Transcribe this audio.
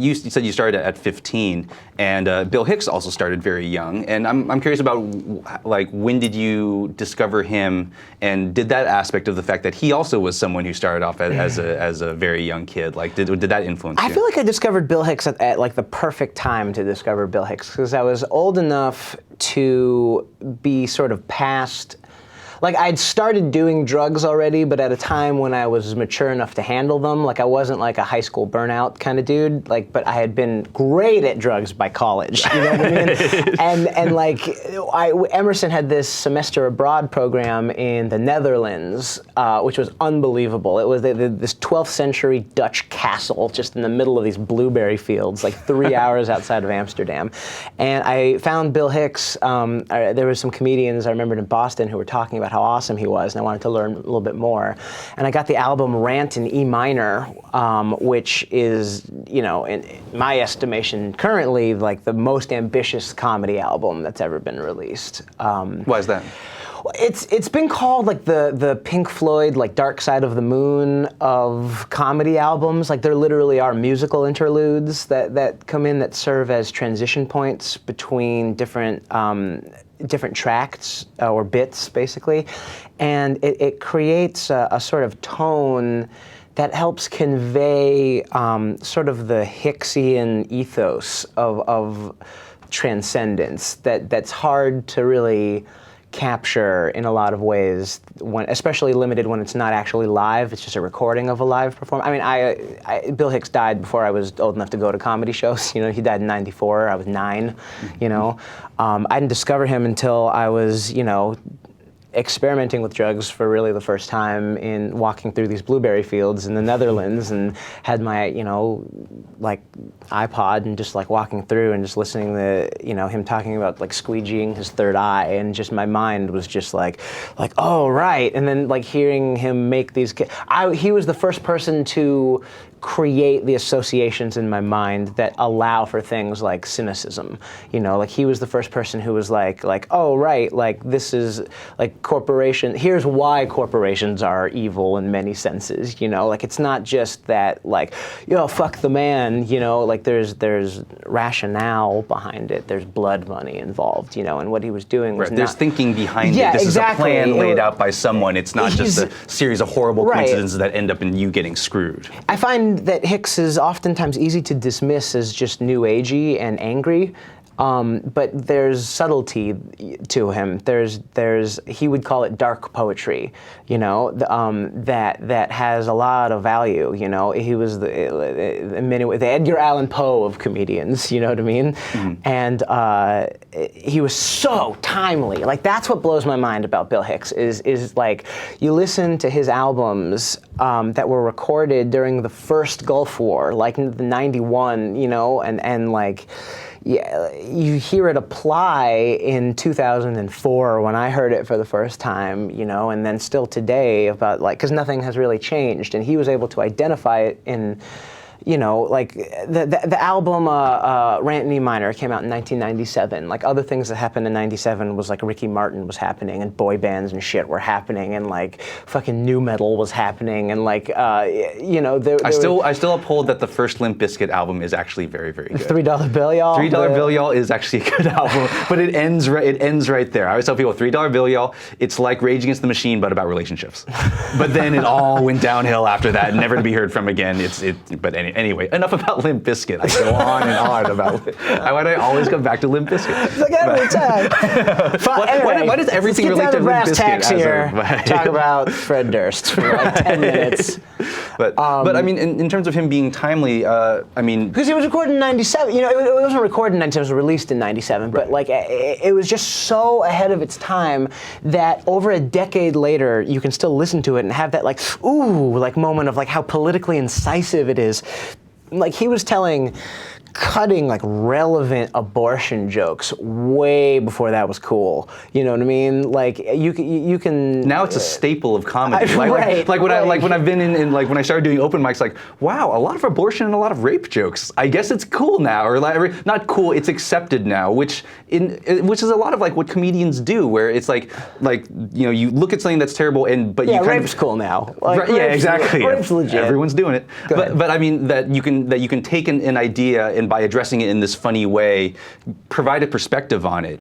you said you started at 15, and Bill Hicks also started very young. And I'm curious about, like, when did you discover him, and did that aspect of the fact that he also was someone who started off as a very young kid, like, did that influence you? I feel like I discovered Bill Hicks at like the perfect time to discover Bill Hicks, because I was old enough to be sort of past. Like, I'd started doing drugs already, but at a time when I was mature enough to handle them. Like, I wasn't like a high school burnout kind of dude, like, but I had been great at drugs by college, you know what I mean? And like, Emerson had this semester abroad program in the Netherlands, which was unbelievable. It was this 12th century Dutch castle just in the middle of these blueberry fields, like 3 hours outside of Amsterdam. And I found Bill Hicks. There were some comedians I remembered in Boston who were talking about how awesome he was, and I wanted to learn a little bit more. And I got the album Rant in E minor, which is, you know, in my estimation, currently like the most ambitious comedy album that's ever been released. Why is that? It's been called like the Pink Floyd, like Dark Side of the Moon of comedy albums. Like, there literally are musical interludes that come in that serve as transition points between different tracts or bits, basically, and it creates a sort of tone that helps convey sort of the Hicksian ethos of transcendence that's hard to really capture in a lot of ways, especially limited when it's not actually live. It's just a recording of a live performance. I mean, Bill Hicks died before I was old enough to go to comedy shows. You know, he died in '94. I was 9. You know, I didn't discover him until I was, you know, experimenting with drugs for really the first time in walking through these blueberry fields in the Netherlands, and had my, you know, like iPod and just like walking through and just listening to, you know, him talking about like squeegeeing his third eye, and just my mind was just like, oh, right. And then like hearing him make these, he was the first person to create the associations in my mind that allow for things like cynicism. You know, like he was the first person who was like, oh, right, like this is like here's why corporations are evil in many senses, you know, like it's not just that like, you know, fuck the man, you know, like there's rationale behind it, there's blood money involved, you know, and what he was doing was there's thinking behind it. This exactly. is a plan laid out by someone. It's not just a series of horrible coincidences that end up in you getting screwed. I find that Hicks is oftentimes easy to dismiss as just new agey and angry, but there's subtlety to him. He would call it dark poetry, you know, that has a lot of value. You know, he was the Edgar Allan Poe of comedians. You know what I mean? Mm-hmm. And he was so timely. Like, that's what blows my mind about Bill Hicks is like, you listen to his albums that were recorded during the first Gulf War, like in the '91, you know, and like, yeah, you hear it apply in 2004 when I heard it for the first time, you know, and then still today about like, because nothing has really changed, and he was able to identify it in, you know, like the album Rant in E minor came out in 1997. Like, other things that happened in '97 was like Ricky Martin was happening, and boy bands and shit were happening, and like fucking nu metal was happening, and like you know, I still uphold that the first Limp Bizkit album is actually very, very good. $3 Bill Y'all. $3 Bill Y'all is actually a good album, but it ends right there. I always tell people, $3 Bill Y'all, it's like Rage Against the Machine, but about relationships. But then it all went downhill after that, never to be heard from again. Anyway, enough about Limp Bizkit. I go on and on about why do I always come back to Limp Bizkit? It's like every time. Why does everything relate to Limp Bizkit? Here. Talk about Fred Durst for like 10 minutes. But I mean, in terms of him being timely, I mean, because he was recorded in '97. You know, it wasn't recorded in '97. It was released in '97. Right. But like, it was just so ahead of its time that over a decade later, you can still listen to it and have that like, ooh, like moment of like how politically incisive it is. Like, he was telling cutting like relevant abortion jokes way before that was cool. You know what I mean? Like you can. Now it's a staple of comedy. Right. Like when I've been in like when I started doing open mics, like wow, a lot of abortion and a lot of rape jokes. I guess it's cool now, or like not cool. It's accepted now, which is a lot of like what comedians do, where it's like you know, you look at something that's terrible but you kind rape's cool now. Like, yeah, exactly. Rape's legit. Everyone's doing it. But I mean that you can take an idea and by addressing it in this funny way, provide a perspective on it.